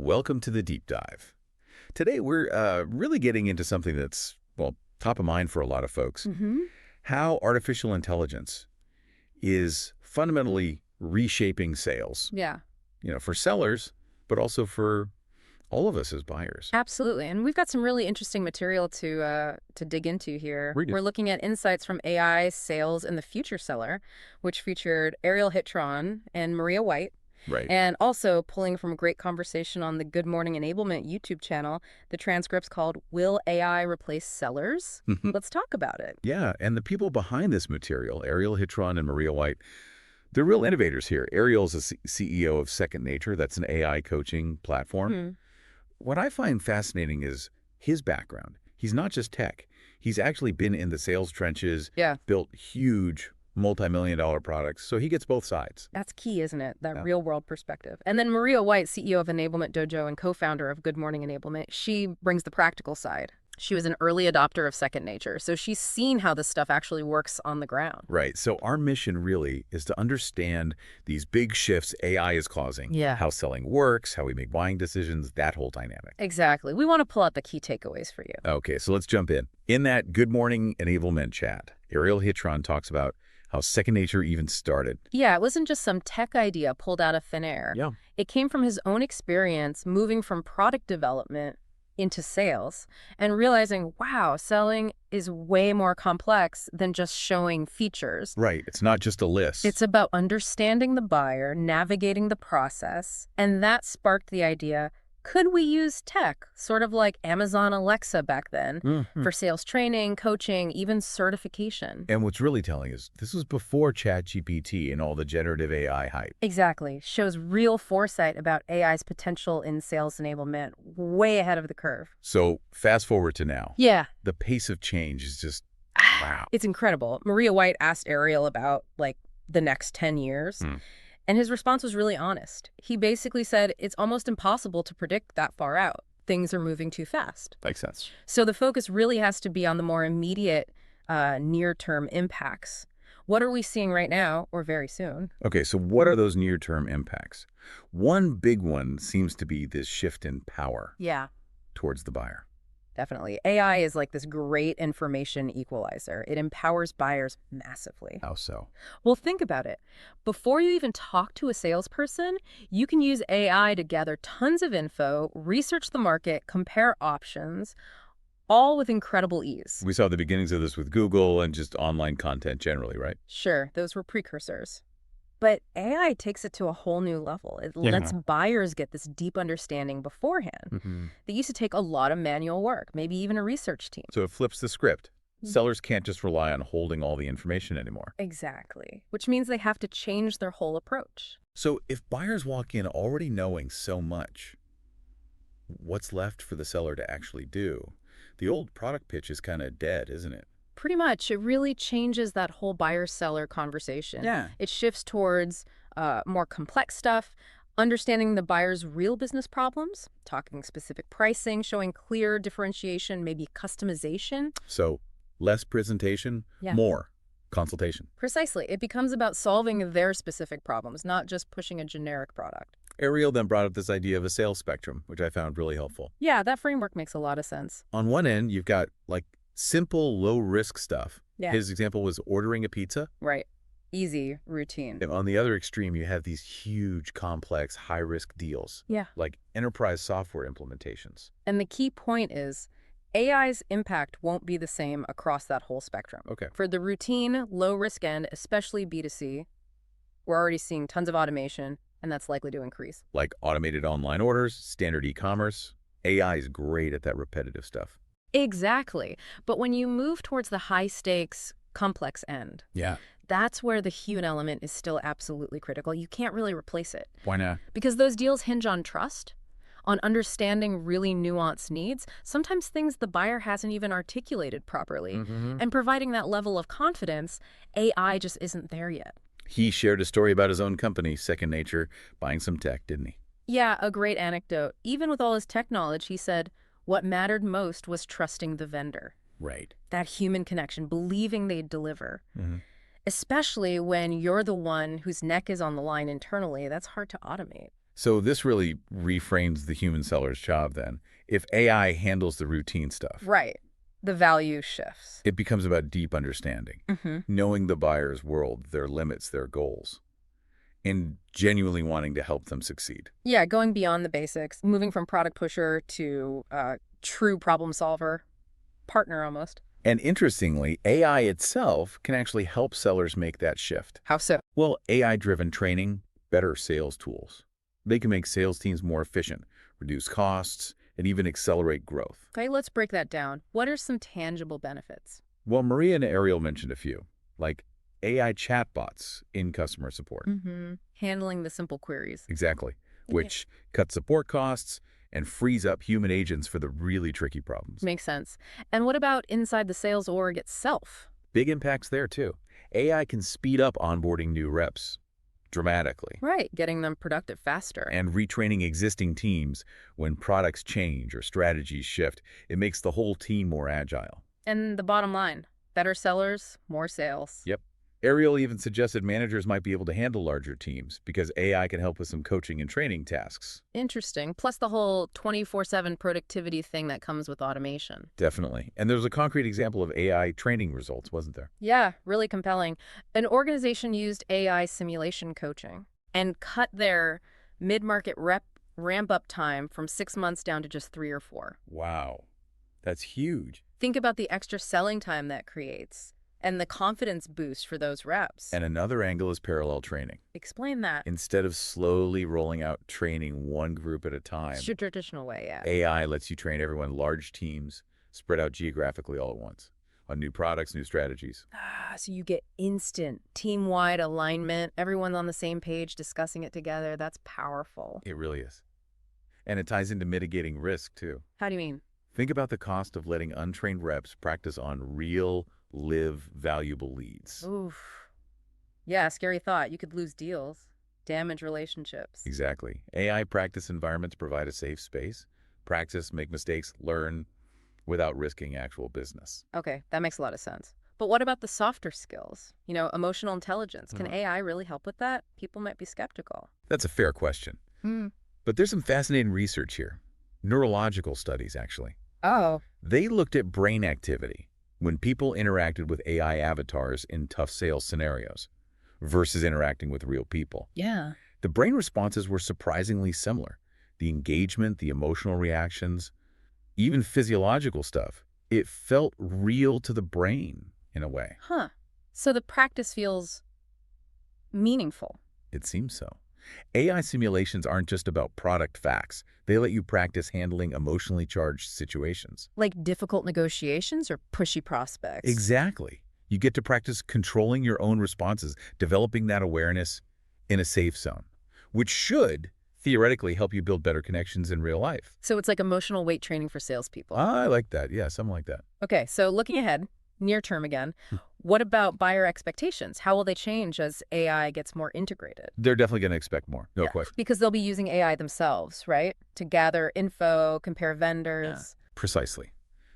Welcome to the deep dive. Today we're really getting into something that's, well, top of mind for a lot of folks. How artificial intelligence is fundamentally reshaping sales. Yeah, For sellers, but also for all of us as buyers. absolutely. And we've got some really interesting material to dig into here. Read it. We're looking at insights from AI sales in the future seller, which featured Ariel Hinton and Maria White. Right. And also pulling from a great conversation on the Good Morning Enablement YouTube channel, the transcript's called Will AI Replace Sellers? Let's talk about it. Yeah, and the people behind this material, Ariel Hinton and Maria White, they're real innovators here. Ariel's a CEO of Second Nature. That's an AI coaching platform. What I find fascinating is his background. He's not just tech. He's actually been in the sales trenches, built huge multi-million-dollar products. So he gets both sides. That's key, isn't it? That real-world perspective. And then Maria White, CEO of EnablementDojo and co-founder of Good Morning Enablement, she brings the practical side. She was an early adopter of Second Nature, so she's seen how this stuff actually works on the ground. Right. So our mission really is to understand these big shifts AI is causing. How selling works, how we make buying decisions, that whole dynamic. Exactly. We want to pull out the key takeaways for you. Okay, so let's jump in. In that Good Morning Enablement chat, Ariel Hinton talks about how Second Nature even started. Yeah, it wasn't just some tech idea pulled out of thin air. It came from his own experience moving from product development into sales and realizing, wow, selling is way more complex than just showing features. Right. It's not just a list. It's about understanding the buyer, navigating the process, and that sparked the idea, could we use tech, sort of like Amazon Alexa back then, for sales training, coaching, even certification? And what's really telling is this was before ChatGPT and all the generative AI hype. Exactly. Shows real foresight about AI's potential in sales enablement, way ahead of the curve. So fast forward to now. Yeah. The pace of change is just, wow. It's incredible. Maria White asked Ariel about, the next 10 years. And his response was really honest. He basically said it's almost impossible to predict that far out. Things are moving too fast. Makes sense. So the focus really has to be on the more immediate, near-term impacts. What are we seeing right now or very soon? Okay, so what are those near-term impacts? One big one seems to be this shift in power towards the buyer. Definitely. AI is like this great information equalizer. It empowers buyers massively. How so? Well, think about it. Before you even talk to a salesperson, you can use AI to gather tons of info, research the market, compare options, all with incredible ease. We saw the beginnings of this with Google and just online content generally, right? Sure, those were precursors. But AI takes it to a whole new level. It lets buyers get this deep understanding beforehand. They used to take a lot of manual work, maybe even a research team. So it flips the script. Sellers can't just rely on holding all the information anymore. Exactly. Which means they have to change their whole approach. So if buyers walk in already knowing so much, what's left for the seller to actually do? The old product pitch is kind of dead, isn't it? Pretty much. It really changes that whole buyer-seller conversation. It shifts towards more complex stuff, understanding the buyer's real business problems, talking specific pricing, showing clear differentiation, maybe customization. So less presentation, more consultation. Precisely. It becomes about solving their specific problems, not just pushing a generic product. Ariel then brought up this idea of a sales spectrum, which I found really helpful. Yeah, that framework makes a lot of sense. On one end, you've got simple, low-risk stuff. His example was ordering a pizza. Right. Easy, routine. And on the other extreme, you have these huge, complex, high-risk deals. Like enterprise software implementations. And the key point is AI's impact won't be the same across that whole spectrum. For the routine, low-risk end, especially B2C, we're already seeing tons of automation, and that's likely to increase. Like automated online orders, standard e-commerce. AI is great at that repetitive stuff. Exactly. But when you move towards the high-stakes, complex end, that's where the human element is still absolutely critical. You can't really replace it. Why not? Because those deals hinge on trust, on understanding really nuanced needs, sometimes things the buyer hasn't even articulated properly. And providing that level of confidence, AI just isn't there yet. He shared a story about his own company, Second Nature, buying some tech, didn't he? Yeah, a great anecdote. Even with all his tech knowledge, he said, what mattered most was trusting the vendor. Right. That human connection, believing they'd deliver. Especially when you're the one whose neck is on the line internally. That's hard to automate. So this really reframes the human seller's job then. If AI handles the routine stuff, Right. The value shifts. it becomes about deep understanding, knowing the buyer's world, their limits, their goals, and genuinely wanting to help them succeed. Yeah, going beyond the basics, moving from product pusher to true problem solver, partner almost. And interestingly, AI itself can actually help sellers make that shift. How so? Well, AI-driven training, better sales tools. They can make sales teams more efficient, reduce costs, and even accelerate growth. Okay, let's break that down. What are some tangible benefits? Well, Maria and Ariel mentioned a few, like AI chatbots in customer support. Handling the simple queries. Exactly, which cuts support costs and frees up human agents for the really tricky problems. Makes sense. And what about inside the sales org itself? Big impacts there, too. AI can speed up onboarding new reps dramatically. Right, getting them productive faster. And retraining existing teams when products change or strategies shift. It makes the whole team more agile. And the bottom line, better sellers, more sales. Yep. Ariel even suggested managers might be able to handle larger teams because AI can help with some coaching and training tasks. Interesting. Plus the whole 24/7 productivity thing that comes with automation. Definitely. And there's a concrete example of AI training results, wasn't there? Yeah, really compelling. An organization used AI simulation coaching and cut their mid-market ramp-up time from 6 months down to just 3 or 4. Wow. That's huge. Think about the extra selling time that creates and the confidence boost for those reps. And another angle is parallel training. Explain that. Instead of slowly rolling out training one group at a time, It's your traditional way, yeah. AI lets you train everyone, large teams, spread out geographically all at once, on new products, new strategies. So you get instant team-wide alignment, everyone's on the same page discussing it together. That's powerful. It really is. And it ties into mitigating risk, too. How do you mean? Think about the cost of letting untrained reps practice on real, live, valuable leads. Oof. Yeah, scary thought. You could lose deals, damage relationships. Exactly. AI practice environments provide a safe space. Practice, make mistakes, learn without risking actual business. Okay, that makes a lot of sense. But what about the softer skills? You know, emotional intelligence. Can AI really help with that? People might be skeptical. That's a fair question. But there's some fascinating research here. Neurological studies, actually. Oh. They looked at brain activity when people interacted with AI avatars in tough sales scenarios versus interacting with real people. Yeah. The brain responses were surprisingly similar. The engagement, the emotional reactions, even physiological stuff. It felt real to the brain in a way. Huh. So the practice feels meaningful. It seems so. AI simulations aren't just about product facts. They let you practice handling emotionally charged situations. Like difficult negotiations or pushy prospects. Exactly. You get to practice controlling your own responses, developing that awareness in a safe zone, which should theoretically help you build better connections in real life. So it's like emotional weight training for salespeople. I like that. Yeah, something like that. Okay, so looking ahead, near term again, what about buyer expectations? How will they change as AI gets more integrated? They're definitely going to expect more. No question. Because they'll be using AI themselves, right? To gather info, compare vendors. Precisely.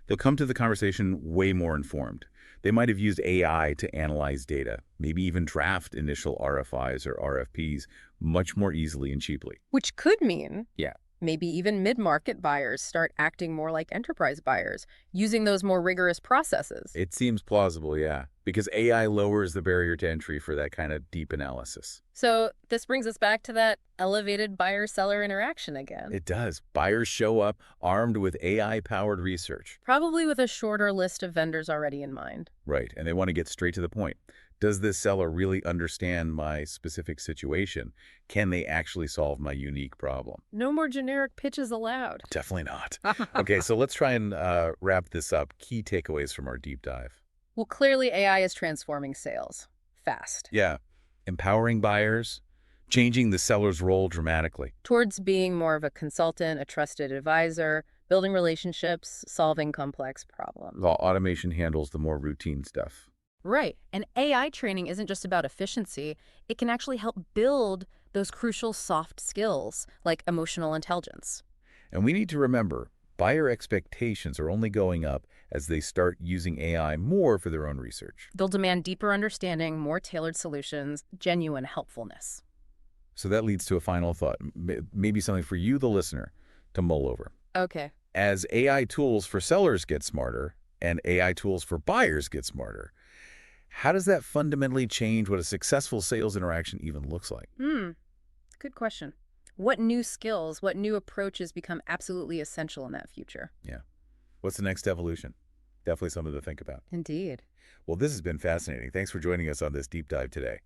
They'll come to the conversation way more informed. They might have used AI to analyze data, maybe even draft initial RFIs or RFPs much more easily and cheaply. Which could mean Yeah. maybe even mid-market buyers start acting more like enterprise buyers, using those more rigorous processes. It seems plausible, yeah, because AI lowers the barrier to entry for that kind of deep analysis. So this brings us back to that elevated buyer-seller interaction again. It does. Buyers show up armed with AI-powered research. Probably with a shorter list of vendors already in mind. Right, and they want to get straight to the point. Does this seller really understand my specific situation? Can they actually solve my unique problem? No more generic pitches allowed. Definitely not. Okay, so let's try and wrap this up. Key takeaways from our deep dive. Well, clearly AI is transforming sales fast. Yeah, empowering buyers, changing the seller's role dramatically. Towards being more of a consultant, a trusted advisor, building relationships, solving complex problems. While automation handles the more routine stuff. Right. And AI training isn't just about efficiency. It can actually help build those crucial soft skills like emotional intelligence. And we need to remember, buyer expectations are only going up as they start using AI more for their own research. They'll demand deeper understanding, more tailored solutions, genuine helpfulness. So that leads to a final thought, maybe something for you, the listener, to mull over. Okay. As AI tools for sellers get smarter and AI tools for buyers get smarter, how does that fundamentally change what a successful sales interaction even looks like? Good question. What new skills, what new approaches become absolutely essential in that future? Yeah. What's the next evolution? Definitely something to think about. Indeed. Well, this has been fascinating. Thanks for joining us on this deep dive today.